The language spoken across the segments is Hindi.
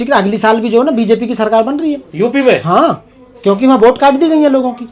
लेकिन अगली साल भी जो है ना बीजेपी की सरकार बन रही है यूपी में। हाँ, क्योंकि वहाँ वोट काट दी गई है लोगों की।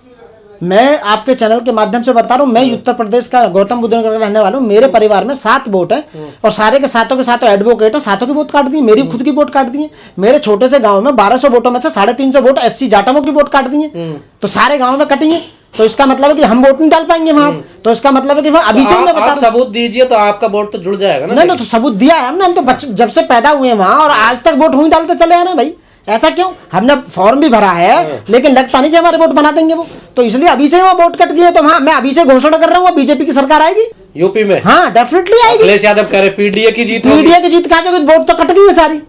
मैं आपके चैनल के माध्यम से बता रहा हूँ, मैं उत्तर प्रदेश का गौतम बुद्ध नगर का रहने वाला हूँ। मेरे परिवार में 7 वोट है और सारे के सातों एडवोकेट है, सातों की वोट काट दी, मेरी खुद की वोट काट दी है। मेरे छोटे से गांव में 1200 वोटों में से 350 वोट एससी जाटवों की वोट काट दी है। तो सारे गाँव में कटी है, तो इसका मतलब है कि हम वोट नहीं डाल पाएंगे वहां। तो इसका मतलब है कि वहां अभी से मैं बता रहा हूं, सबूत दीजिए तो आपका वोट तो जुड़ जाएगा ना। नहीं, तो सबूत दिया है हमने। हम तो जब से पैदा हुए वहां और आज तक वोट हुई डालते चले आ रहे हैं भाई। ऐसा क्यों? हमने फॉर्म भी भरा है, लेकिन लगता नहीं कि हमारे वोट बना देंगे वो। तो इसलिए अभी से वहाँ वोट कट गए। तो हाँ, मैं अभी से घोषणा कर रहा हूँ बीजेपी की सरकार आएगी यूपी में। हाँ, डेफिनेटली आएगी। अखिलेश यादव कह रहे पीडीए की जीत, पीडीए की जीत कहा, क्योंकि वोट तो कट गई है सारी।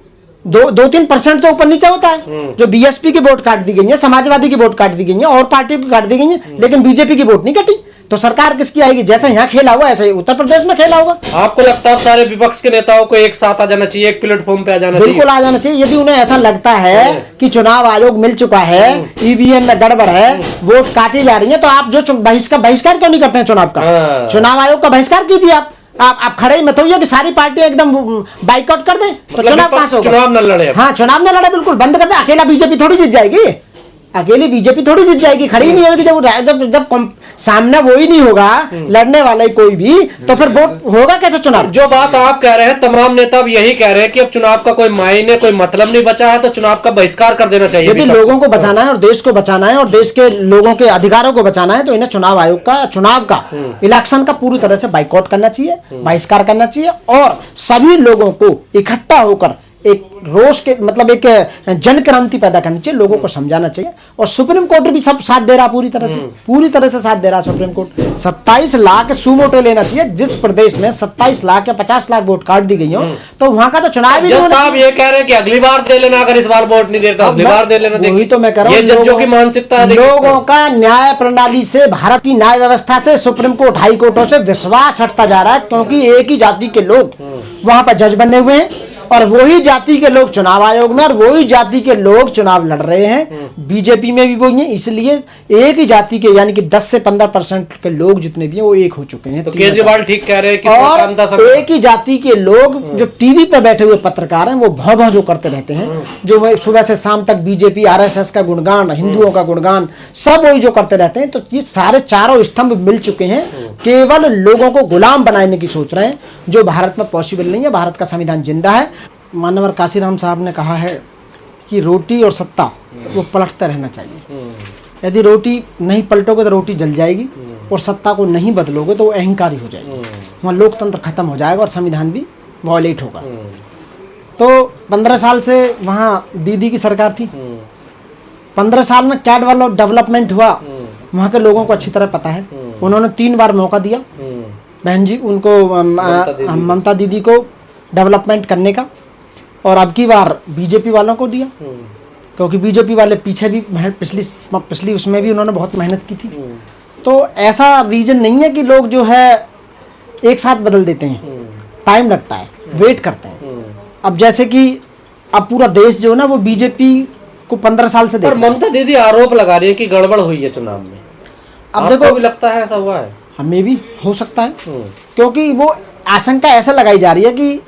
2-3% से ऊपर नीचे होता है। जो बीएसपी की वोट काट दी गई है, समाजवादी की वोट काट दी गई है और पार्टियों की काट दी गई है, लेकिन बीजेपी की वोट नहीं कटी। तो सरकार किसकी आएगी? जैसे यहाँ खेला हुआ ऐसे ही उत्तर प्रदेश में खेला होगा। आपको लगता है सारे विपक्ष के नेताओं को एक साथ आ जाना चाहिए, एक प्लेटफॉर्म पे आ जाना चाहिए? बिल्कुल आ जाना चाहिए। यदि उन्हें ऐसा लगता है कि चुनाव आयोग मिल चुका है, ईवीएम में गड़बड़ है, वोट काटी जा रही है, तो आप जो बहिष्कार क्यों नहीं करते हैं चुनाव का? चुनाव आयोग का बहिष्कार कीजिए। आप खड़े ही मत होइए कि सारी पार्टियां एकदम बाइकआउट कर दें, तो चुनाव कहां से होगा? चुनाव न लड़े। हाँ, चुनाव न लड़े, बिल्कुल बंद कर दे। अकेला बीजेपी थोड़ी जीत जाएगी, अकेली बीजेपी थोड़ी जीत जाएगी, खड़ी ही नहीं होगी। जब सामने वो ही नहीं होगा लड़ने वाला ही कोई भी, तो फिर वोट होगा कैसे चुनाव? जो बात आप कह रहे हैं, तमाम नेता अब यही कह रहे हैं कि अब चुनाव का कोई मायने, कोई मतलब नहीं बचा है, तो चुनाव का बहिष्कार कर देना चाहिए। यदि लोगों को बचाना है और देश को बचाना है और देश के लोगों के अधिकारों को बचाना है, तो इन्हें चुनाव आयोग का, चुनाव का, इलेक्शन का पूरी तरह से बाइकआउट करना चाहिए, बहिष्कार करना चाहिए और सभी लोगों को इकट्ठा होकर एक रोष के मतलब एक जन क्रांति पैदा करनी चाहिए, लोगों को समझाना चाहिए। और सुप्रीम कोर्ट भी सब साथ दे रहा, पूरी तरह से साथ दे रहा सुप्रीम कोर्ट। 27 लाख सुमोटो लेना चाहिए। जिस प्रदेश में 27 लाख या 50 लाख वोट काट दी गई हो, तो वहां का तो चुनाव ही साहब ये कह रहे हैं कि अगली बार दे लेना, अगर इस बार वोट नहीं देता अगली बार दे लेना। वही तो मैं कह रहा हूं, जजों की मानसिकता है। लोगों का न्याय प्रणाली से, भारत की न्याय व्यवस्था से, सुप्रीम कोर्ट, हाई कोर्टों से विश्वास हटता जा रहा है, क्योंकि एक ही जाति के लोग वहां पर जज बने हुए हैं और वही जाति के लोग चुनाव आयोग में और वही जाति के लोग चुनाव लड़ रहे हैं। बीजेपी में भी वही है। इसलिए एक ही जाति के यानी कि 10 से 15% के लोग जितने भी हैं वो एक हो चुके हैं। तो केजरीवाल ठीक कह रहे हैं कि और एक ही जाति के लोग जो टीवी पे बैठे हुए पत्रकार हैं वो भौ जो करते रहते हैं, जो सुबह से शाम तक बीजेपी, आरएसएस का गुणगान, हिंदुओं का गुणगान, सब वही जो करते रहते हैं। तो ये सारे चारों स्तंभ मिल चुके हैं, केवल लोगों को गुलाम बनाने की सोच रहे हैं, जो भारत में पॉसिबल नहीं है। भारत का संविधान जिंदा है। मानवर काशीराम साहब ने कहा है कि रोटी और सत्ता वो पलटते रहना चाहिए। यदि रोटी नहीं पलटोगे तो रोटी जल जाएगी और सत्ता को नहीं बदलोगे तो वो अहंकारी हो जाएगी। वहाँ लोकतंत्र खत्म हो जाएगा और संविधान भी वॉयलेट होगा। तो 15 साल से वहाँ दीदी की सरकार थी। 15 साल में क्या डेवलपमेंट हुआ वहाँ के लोगों को अच्छी तरह पता है। उन्होंने 3 बार मौका दिया बहन जी उनको, ममता दीदी को डेवलपमेंट करने का, और अब की बार बीजेपी वालों को दिया, क्योंकि बीजेपी वाले पीछे भी पिछली उसमें भी उन्होंने बहुत मेहनत की थी। तो ऐसा रीजन नहीं है कि लोग जो है एक साथ बदल देते हैं, टाइम लगता है, वेट करते हैं। अब जैसे कि अब पूरा देश जो है ना वो बीजेपी को 15 साल से देख रहा है। ममता दीदी आरोप लगा रही है कि गड़बड़ हुई है चुनाव में। अब देखो, भी लगता है ऐसा हुआ है? हमें भी हो सकता है, क्योंकि वो आशंका ऐसा लगाई जा रही है कि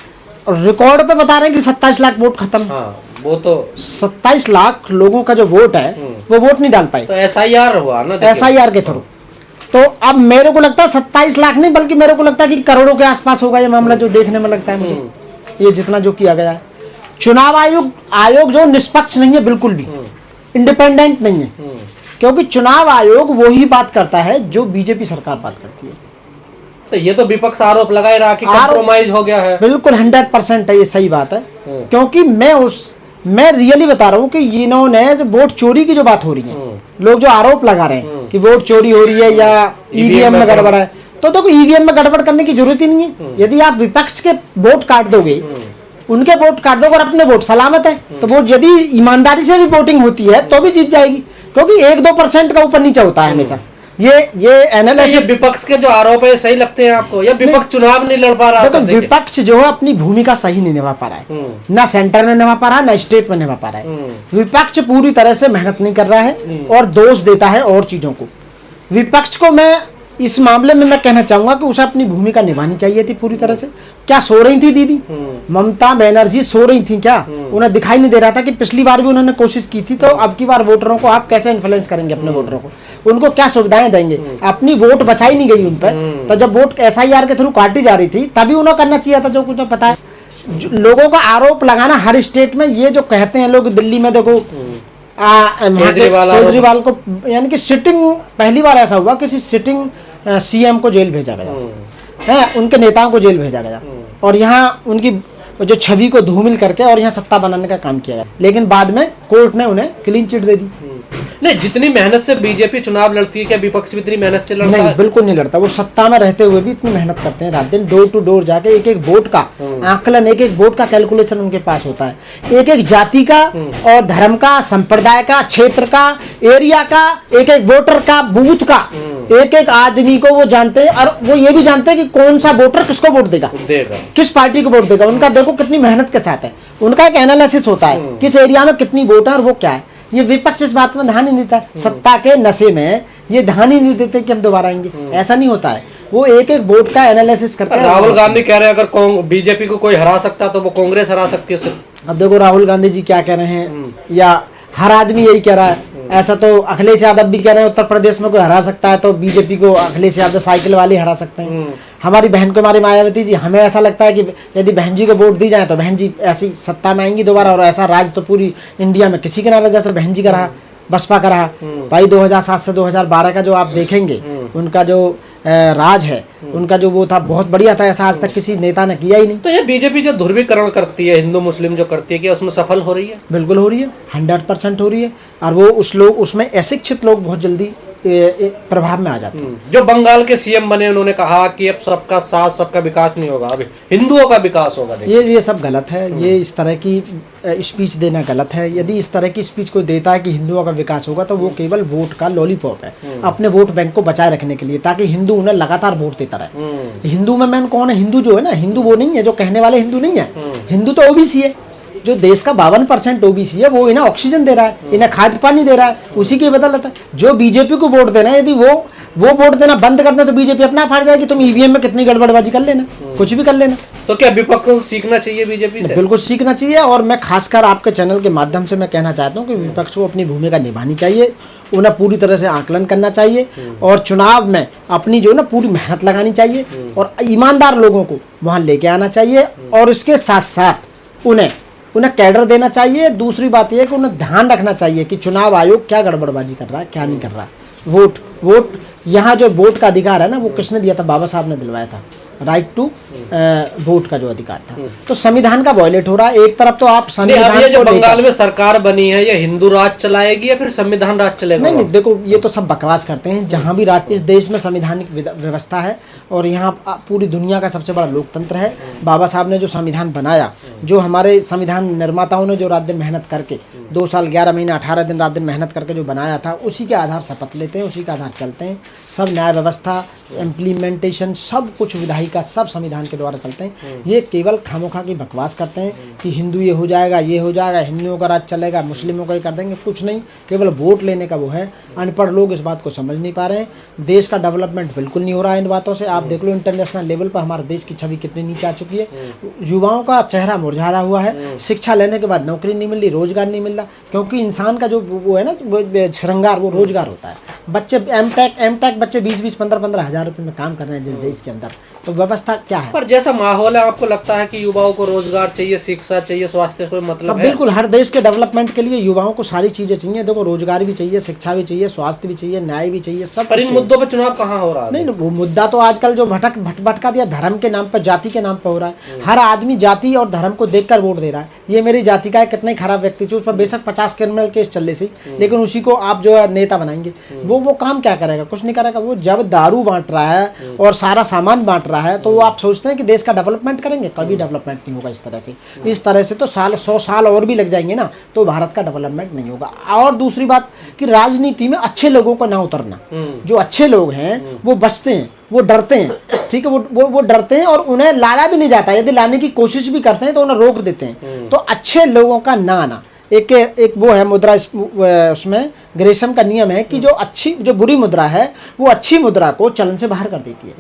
रिकॉर्ड पे बता रहे हैं कि 27 लाख वोट खत्म। हाँ, वो तो 27 लाख लोगों का जो वोट है वो वोट नहीं डाल पाए। तो एसआईआर हुआ ना, एसआईआर के थ्रू। तो अब मेरे को लगता है 27 लाख नहीं, बल्कि मेरे को लगता है कि करोड़ों के आसपास होगा ये मामला, जो देखने में लगता है मुझे। ये जितना जो किया गया है, चुनाव आयोग जो निष्पक्ष नहीं है, बिल्कुल भी इंडिपेंडेंट नहीं है, क्योंकि चुनाव आयोग वो ही बात करता है जो बीजेपी सरकार बात करती है। तो ये तो विपक्ष आरोप लगाए रहा कि कॉम्प्रोमाइज हो गया है। बिल्कुल 100% है, ये सही बात है। क्योंकि मैं रियली बता रहा हूँ कि इन्होंने जो वोट चोरी की जो बात हो रही है, लोग जो आरोप लगा रहे हैं कि वोट चोरी हो रही है या ईवीएम में गड़बड़ है, तो देखो ईवीएम में गड़बड़ करने की जरूरत ही नहीं है। यदि आप विपक्ष के वोट काट दोगे, उनके वोट काट दोगे और अपने वोट सलामत है, तो वो यदि ईमानदारी से भी वोटिंग होती है तो भी जीत जाएगी, क्योंकि 1-2% का ऊपर नीचे होता है हमेशा। ये एनालिसिस। विपक्ष के जो आरोप है सही लगते हैं आपको, या विपक्ष चुनाव नहीं लड़ पा रहा? तो विपक्ष जो है अपनी भूमिका सही नहीं निभा पा रहा है, ना सेंटर में निभा पा रहा है, ना स्टेट में निभा पा रहा है। विपक्ष पूरी तरह से मेहनत नहीं कर रहा है और दोष देता है और चीजों को। विपक्ष को मैं इस मामले में मैं कहना चाहूंगा कि उसे अपनी भूमिका निभानी चाहिए थी पूरी तरह से। क्या सो रही थी दीदी ममता बनर्जी, सो रही थी क्या? उन्हें दिखाई नहीं दे रहा था कि पिछली बार भी उन्होंने कोशिश की थी, तो अब की बार वोटरों को आप कैसे इन्फ्लुएंस करेंगे अपने वोटरों को? उनको क्या सुविधाएं देंगे? अपनी वोट बचाई नहीं गई उन पर, तो जब वोट SIR के थ्रू काटी जा रही थी तभी उन्हें करना चाहिए था जो कुछ पता है। लोगों का आरोप लगाना हर स्टेट में, ये जो कहते हैं लोग दिल्ली में देखो केजरीवाल को, यानी कि सिटिंग, पहली बार ऐसा हुआ किसी सिटिंग CM को जेल भेजा गया है, उनके नेताओं को जेल भेजा गया, और यहाँ उनकी जो छवि को धूमिल करके और यहाँ सत्ता बनाने का काम किया गया। लेकिन बाद में कोर्ट ने उन्हें क्लीन चिट दे दी। नहीं, जितनी मेहनत से बीजेपी चुनाव लड़ती है, क्या विपक्ष भी इतनी मेहनत से लड़ता है? नहीं, बिल्कुल नहीं लड़ता। वो सत्ता में रहते हुए भी इतनी मेहनत करते हैं, रात दिन डोर टू डोर जाके एक एक वोट का आकलन, एक एक वोट का कैलकुलेशन उनके पास होता है, एक एक जाति का और धर्म का, संप्रदाय का, क्षेत्र का, एरिया का, एक एक वोटर का, बूथ का, एक एक आदमी को वो जानते हैं। और वो ये भी जानते हैं कि कौन सा वोटर किसको वोट देगा, किस पार्टी को वोट देगा। उनका देखो कितनी मेहनत के साथ है, उनका एक एनालिसिस होता है किस एरिया में कितनी वोट है और वो क्या है। ये विपक्ष इस बात में ध्यान ही नहीं देता, सत्ता के नशे में ये ध्यान ही नहीं देते कि हम दोबारा आएंगे, ऐसा नहीं होता है। वो एक एक वोट का एनालिसिस करते हैं। राहुल गांधी कह रहे हैं अगर बीजेपी को कोई हरा सकता तो वो कांग्रेस हरा सकती है सिर्फ। अब देखो राहुल गांधी जी क्या कह रहे हैं, या हर आदमी यही कह रहा है। ऐसा तो अखिलेश यादव भी कह रहे हैं उत्तर प्रदेश में कोई हरा सकता है तो बीजेपी को अखिलेश यादव साइकिल वाले हरा सकते हैं। हमारी बहन कुमारी मायावती जी, हमें ऐसा लगता है कि यदि बहन जी को वोट दी जाए तो बहन जी ऐसी सत्ता में आएंगी दोबारा, और ऐसा राज तो पूरी इंडिया में किसी के ना रहा जैसे बहन जी का रहा, बसपा का रहा। भाई 2007 से 2012 का जो आप देखेंगे उनका जो राज है, उनका जो वो था बहुत बढ़िया था, ऐसा आज तक किसी नेता ने किया ही नहीं। तो ये बीजेपी जो ध्रुवीकरण करती है हिंदू मुस्लिम जो करती है, क्या उसमें सफल हो रही है? बिल्कुल हो रही है, 100% हो रही है। और वो उसमें अशिक्षित लोग बहुत जल्दी प्रभाव में आ जाते हैं। जो बंगाल के CM बने उन्होंने कहा कि अब सबका साथ सबका विकास नहीं होगा, अभी हिंदुओं का विकास होगा। ये सब गलत है। ये इस तरह की स्पीच देना गलत है। यदि इस तरह की स्पीच कोई देता है कि हिंदुओं का विकास होगा तो वो केवल वोट का लॉलीपॉप है, अपने वोट बैंक को बचाए रखने के लिए, ताकि हिंदू उन्हें लगातार वोट देता रहे। हिंदू में मैंने कौन है? हिंदू जो है ना, हिंदू वो नहीं है जो कहने वाले हिंदू नहीं है। हिंदू तो OBC है, जो देश का 52% OBC है, वो इन्हें ऑक्सीजन दे रहा है, इन्हें खाद्य पानी दे रहा है, उसी की बदौलत है। जो बीजेपी को वोट देना है, यदि वो वोट देना बंद कर दे तो बीजेपी अपना फाड़ जाएगी। तुम EVM में कितनी गड़बड़बाजी कर लेना, कुछ भी कर लेना। तो क्या विपक्ष को सीखना चाहिए बीजेपी से? बिल्कुल सीखना चाहिए। और मैं खासकर आपके चैनल के माध्यम से मैं कहना चाहता हूँ कि विपक्ष को अपनी भूमिका निभानी चाहिए, उन्हें पूरी तरह से आकलन करना चाहिए और चुनाव में अपनी जो ना पूरी मेहनत लगानी चाहिए और ईमानदार लोगों को वहाँ लेके आना चाहिए। और इसके साथ साथ उन्हें कैडर देना चाहिए। दूसरी बात यह है कि उन्हें ध्यान रखना चाहिए कि चुनाव आयोग क्या गड़बड़बाजी कर रहा है, क्या नहीं कर रहा है। वोट यहाँ जो वोट का अधिकार है ना, वो किसने दिया था? बाबा साहब ने दिलवाया था, राइट टू वोट का जो अधिकार था। तो संविधान का वायलेट हो रहा है। एक तरफ तो आप संविधान ये जो बंगाल में सरकार बनी है, ये हिंदू राज चलाएगी या फिर संविधान राज चलेगा? नहीं, देखो ये तो सब बकवास करते हैं। जहाँ भी इस देश में संवैधानिक व्यवस्था है और यहाँ पूरी दुनिया का सबसे बड़ा लोकतंत्र है। बाबा साहब ने जो संविधान बनाया, जो हमारे संविधान निर्माताओं ने जो रात दिन मेहनत करके 2 साल 11 महीने 18 दिन रात दिन मेहनत करके जो बनाया था, उसी के आधार शपथ लेते हैं, उसी के आधार चलते हैं। सब न्याय व्यवस्था, इम्प्लीमेंटेशन, सब कुछ विधायी का सब संविधान के द्वारा चलते हैं। ये केवल खामोखा की बकवास करते हैं कि हिंदू ये हो जाएगा, ये हो जाएगा, हिंदुओं का राज चलेगा, मुस्लिमों का ही कर देंगे। कुछ नहीं, केवल वोट लेने का वो है। अनपढ़ लोग इस बात को समझ नहीं पा रहे हैं। देश का डेवलपमेंट बिल्कुल नहीं हो रहा है इन बातों से। आप देख लो इंटरनेशनल लेवल पर हमारे देश की छवि कितनी नीचे आ चुकी है। युवाओं का चेहरा मुरझाया हुआ है। शिक्षा लेने के बाद नौकरी नहीं मिल रही, रोजगार नहीं मिल रहा, क्योंकि इंसान का जो वो है ना श्रृंगार, वो रोजगार होता है। बच्चे एमटेक बच्चे 20-20, 15-15 हज़ार रुपये में काम कर रहे हैं जिस देश के अंदर। तो व्यवस्था क्या है? पर जैसा माहौल है, आपको लगता है कि युवाओं को रोजगार चाहिए, शिक्षा चाहिए, स्वास्थ्य कोई मतलब है? बिल्कुल, हर देश के डेवलपमेंट के लिए युवाओं को सारी चीजें चाहिए। देखो, रोजगार भी चाहिए, शिक्षा भी चाहिए, स्वास्थ्य भी चाहिए, न्याय भी चाहिए, सब। पर इन मुद्दों पर चुनाव कहाँ हो रहा है? नहीं, वो मुद्दा तो आजकल जो भटका दिया, धर्म के नाम पर, जाति के नाम पर हो रहा है। हर आदमी जाति और धर्म को देखकर वोट दे रहा है। ये मेरी जाति का है, कितना खराब व्यक्ति थी, उस पर बेशक 50 क्रिमिनल केस चल रहे थे, लेकिन उसी को आप जो है नेता बनाएंगे। वो काम क्या करेगा? कुछ नहीं करेगा। वो जब दारू बांट रहा है और सारा सामान बांट रहा है, तो वो आप सोचते हैं कि देश का डेवलपमेंट करेंगे? कभी डेवलपमेंट नहीं होगा इस तरह से। इस तरह से तो 100 साल और भी लग जाएंगे ना, तो भारत का डेवलपमेंट नहीं होगा। और दूसरी बात कि राजनीति में अच्छे लोगों को ना उतरना। जो अच्छे लोग हैं वो बचते हैं, वो डरते हैं, ठीक है, वो डरते हैं और उन्हें लाया भी नहीं जाता। यदि लाने की कोशिश भी करते हैं तो उन्हें रोक देते हैं। तो अच्छे लोगों का ना आना, एक वो है मुद्रा, उसमें ग्रेशम का नियम है कि जो बुरी मुद्रा है वो अच्छी मुद्रा को चलन से बाहर कर देती है।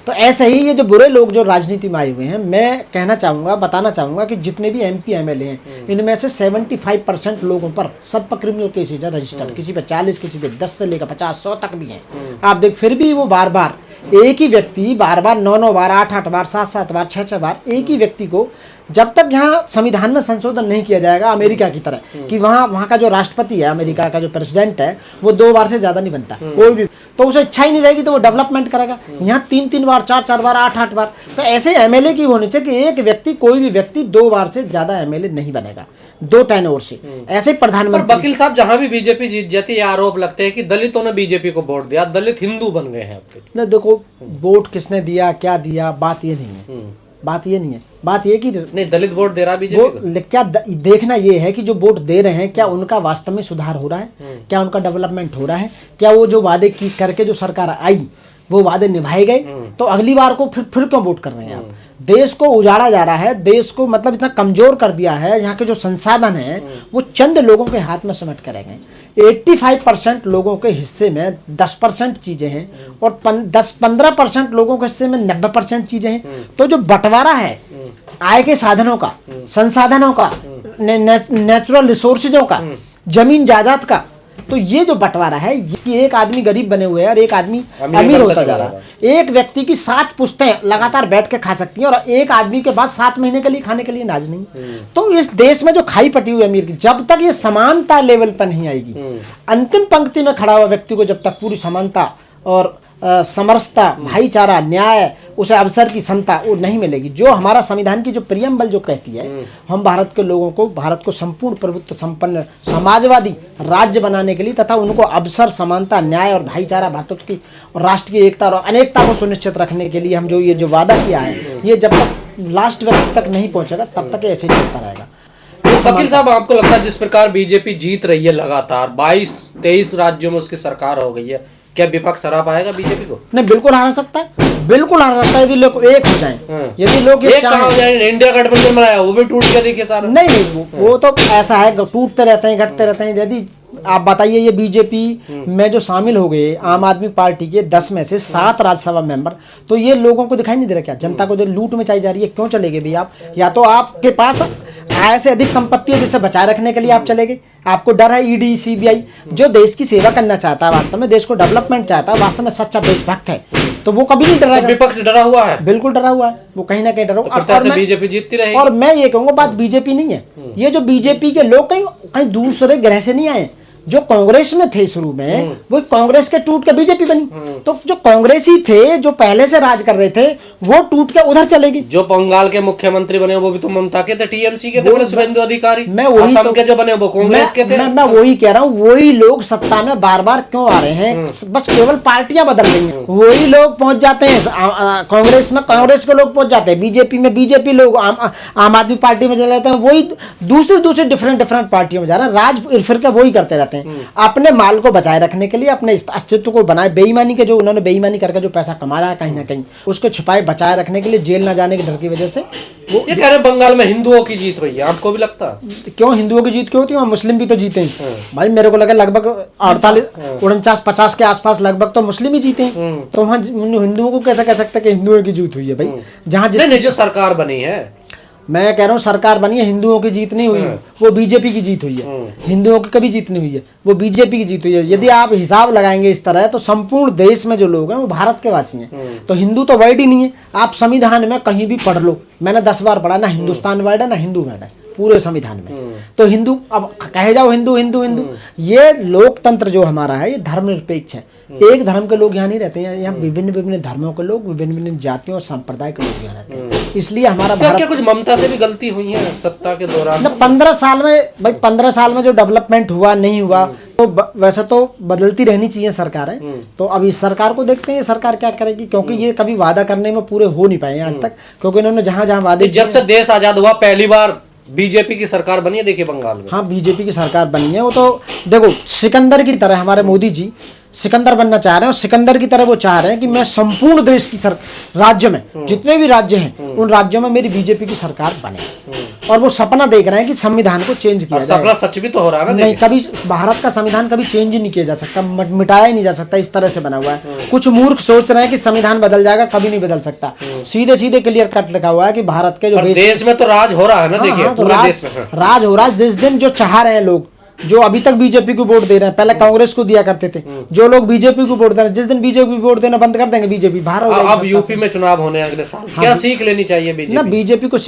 तो ऐसे ही ये जो बुरे लोग जो राजनीति में आए हुए हैं, मैं कहना चाहूँगा, बताना चाहूँगा कि जितने भी MP MLA हैं, इनमें से 75% लोगों पर सब पर क्रिमिनल केसेज है रजिस्टर्ड, किसी पे 40, किसी पे 10 से लेकर 50, 100 तक भी हैं। आप देख, फिर भी वो बार बार एक ही व्यक्ति बार 9 बार, 8 बार, 7 बार, 6 बार एक ही व्यक्ति को, जब तक यहाँ संविधान में संशोधन नहीं किया जाएगा अमेरिका की तरह कि वहाँ का जो राष्ट्रपति है, अमेरिका का जो प्रेसिडेंट है, वो 2 बार से ज्यादा नहीं बनता कोई भी, तो उसे इच्छा ही नहीं रहेगी तो वो डेवलपमेंट करेगा। यहाँ 3 बार, 4 बार, 8 बार, तो ऐसे MLA की होनी चाहिए कि एक व्यक्ति, कोई भी व्यक्ति 2 बार से ज्यादा MLA नहीं बनेगा 2 टेन्योर से। ऐसे प्रधानमंत्री। वकील साहब, जहां भी बीजेपी जीत जाती है आरोप लगते हैं कि दलितों ने बीजेपी को वोट दिया, दलित हिंदू बन गए हैं। नहीं, देखो, वोट किसने दिया, क्या दिया, बात ये नहीं है, बात ये नहीं है, बात ये कि नहीं, दलित वोट दे रहा बीजेपी को। क्या देखना ये है कि जो वोट दे रहे हैं क्या उनका वास्तव में सुधार हो रहा है, क्या उनका डेवलपमेंट हो रहा है, क्या वो जो वादे की करके जो सरकार आई वो वादे निभाए गए, तो अगली बार को फिर क्यों वोट कर रहे हैं आप। देश को उजाड़ा जा रहा है, देश को मतलब इतना कमजोर कर दिया है, यहाँ के जो संसाधन हैं वो चंद लोगों के हाथ में सिमट कर रह गए। 85% लोगों के हिस्से में 10% चीजें हैं और 10-15% लोगों के हिस्से में 90% चीजें हैं। तो जो बंटवारा है आय के साधनों का, संसाधनों का, नेचुरल रिसोर्सेजों का, जमीन जायदाद का, तो ये जो बंटवारा है कि एक आदमी गरीब बने हुए है और एक आदमी अमीर होता जा रहा है। एक व्यक्ति की 7 पुश्तें लगातार बैठ के खा सकती हैं और एक आदमी के पास 7 महीने के लिए खाने के लिए अनाज नहीं। तो इस देश में जो खाई पटी हुई अमीर की, जब तक ये समानता लेवल पर नहीं आएगी, अंतिम पंक्ति में खड़ा हुआ व्यक्ति को जब तक पूरी समानता और समरसता, भाईचारा, न्याय, उसे अवसर की क्षमता वो नहीं मिलेगी, जो हमारा संविधान की जो प्रियम्बल जो कहती है, हम भारत के लोगों को, भारत को संपूर्ण प्रभुत्व संपन्न समाजवादी राज्य बनाने के लिए तथा उनको अवसर, समानता, न्याय और भाईचारा, भारत की और राष्ट्र की एकता और अनेकता को सुनिश्चित रखने के लिए हम जो ये जो वादा किया है, ये जब तक लास्ट व्यक्ति तक नहीं पहुंचेगा तब तक ऐसे ही चलता रहेगा। वकील साहब, आपको लगता है जिस प्रकार बीजेपी जीत रही है लगातार 22-23 राज्यों में उसकी सरकार हो गई है, क्या विपक्ष हरा पाएगा बीजेपी को? नहीं, बिल्कुल हरा सकता है, बिल्कुल हरा सकता है यदि लोग एक हो जाएं। यदि लोग एक हो जाए, इंडिया गठबंधन बनाया वो भी टूट गया, देखिए सारा। नहीं, वो तो ऐसा है, टूटते रहते हैं, घटते रहते हैं। यदि आप बताइए, ये बीजेपी में जो शामिल हो गए आम आदमी पार्टी के 10 में से 7 राज्यसभा मेंबर, तो ये लोगों को दिखाई नहीं दे रहा क्या? जनता को लूट में चाहिए जा रही है, क्यों चलेगे भैया आप? या तो आपके पास आय से अधिक संपत्ति है जिसे बचाए रखने के लिए आप चले गए, आपको डर है ईडी सीबीआई। जो देश की सेवा करना चाहता है, वास्तव में देश को डेवलपमेंट चाहता है, वास्तव में सच्चा देशभक्त है, तो वो कभी नहीं डरेगा। विपक्ष डरा हुआ है, बिल्कुल डरा हुआ है, वो कहीं ना कहीं डरा हुआ है। बीजेपी जीतती रहेगी। और मैं ये कहूंगा, बात बीजेपी नहीं है, ये जो बीजेपी के लोग कहीं दूसरे ग्रह से नहीं आए, जो कांग्रेस में थे शुरू में, वो कांग्रेस के टूट के बीजेपी बनी। तो जो कांग्रेसी थे, जो पहले से राज कर रहे थे, वो टूट के उधर चलेगी। जो बंगाल के मुख्यमंत्री बने वो भी तो ममता के थे, टीएमसी के थे, बोले शुभेंदु अधिकारी। मैं वही असम के जो बने वो कांग्रेस के थे। मैं वही कह रहा हूँ, वही लोग सत्ता में बार बार क्यों आ रहे हैं? बस केवल पार्टियां बदल रही हैं, वही लोग पहुंच जाते हैं कांग्रेस में, कांग्रेस के लोग पहुंच जाते हैं बीजेपी में, बीजेपी लोग आम आदमी पार्टी में चले जाते हैं, वही दूसरी डिफरेंट पार्टियों में जा रहे हैं, राज फिर के वही करते रहते हैं, अपने माल को बचाए रखने के लिए, अपने अस्तित्व को बनाए, बेईमानी के जो उन्होंने बेईमानी करके जो पैसा कमाया है कहीं ना कहीं, उसको छिपाए बचाए रखने के लिए, जेल ना जाने के डर की वजह से। वो ये कह रहे बंगाल में हिंदुओं की जीत हुई है, आपको भी लगता है? क्यों हिंदुओं की जीत क्यों होती है? मुस्लिम भी तो जीते हैं भाई, मेरे को लगा लगभग 48-49-50 के आसपास लगभग तो मुस्लिम ही जीते हैं, तो वहाँ हिंदुओं को कैसे कह सकते हैं कि हिंदुओं की जीत हुई है भाई? जहाँ जो सरकार बनी है, मैं कह रहा हूँ सरकार बनी है, हिंदुओं की जीत नहीं हुई, वो बीजेपी की जीत हुई है। हिंदुओं की कभी जीत नहीं हुई है, वो बीजेपी की जीत हुई है। यदि आप हिसाब लगाएंगे इस तरह, तो संपूर्ण देश में जो लोग हैं वो भारत के वासी हैं, तो हिंदू तो वर्ड ही नहीं है। आप संविधान में कहीं भी पढ़ लो, मैंने 10 बार पढ़ा, ना हिंदुस्तान वर्ड है ना हिंदू वर्ड है पूरे संविधान में। तो हिंदू, अब कहे जाओ हिंदू हिंदू हिंदू, ये लोकतंत्र जो हमारा है ये धर्मनिरपेक्ष है। एक धर्म के लोग यहाँ नहीं रहते हैं, यहाँ विभिन्न धर्मों के लोग, विभिन्न जातियों और संप्रदाय के लोग यहाँ रहते हैं। इसलिए हमारा क्या कुछ ममता से भी गलती हुई है सत्ता के दौरान? 15 साल में भाई, 15 साल में जो डेवलपमेंट हुआ नहीं हुआ, तो वैसे तो बदलती रहनी चाहिए सरकारें। तो अब इस सरकार को देखते हैं, ये सरकार क्या करेगी, क्योंकि ये कभी वादा करने में पूरे हो नहीं पाए आज तक, क्योंकि इन्होंने जहां जहां वादे, जब से देश आजाद हुआ पहली बार बीजेपी की सरकार बनी है, देखिए बंगाल में। हाँ, बीजेपी की सरकार बनी है। वो तो देखो सिकंदर की तरह हमारे मोदी जी सिकंदर बनना चाह रहे हैं और सिकंदर की तरह वो चाह रहे हैं कि मैं संपूर्ण देश की राज्य में जितने भी राज्य हैं उन राज्यों में मेरी बीजेपी की सरकार बने। और वो सपना देख रहे हैं कि संविधान को चेंज किया जाए। सपना सच भी तो हो रहा है ना। नहीं, कभी भारत का संविधान कभी चेंज ही नहीं किया जा सकता, मिटाया ही नहीं जा सकता, इस तरह से बना हुआ है। कुछ मूर्ख सोच रहे हैं कि संविधान बदल जाएगा, कभी नहीं बदल सकता। सीधे सीधे क्लियर कट लिखा हुआ है कि भारत के जो देश में तो राज हो रहा है ना। देखिए तो पूरे देश में राज हो रहा है। जिस दिन जो चाह रहे हैं लोग, जो अभी तक बीजेपी को वोट दे रहे हैं, पहले कांग्रेस को दिया करते थे, जो लोग बीजेपी को वोट दे रहे हैं, जिस दिन बीजेपी वोट देना बंद कर देंगे बीजेपी बाहर हो जाएगी। अब यूपी में चुनाव होने अगले साल, क्या सीख लेनी चाहिए बीजेपी? बीजेपी को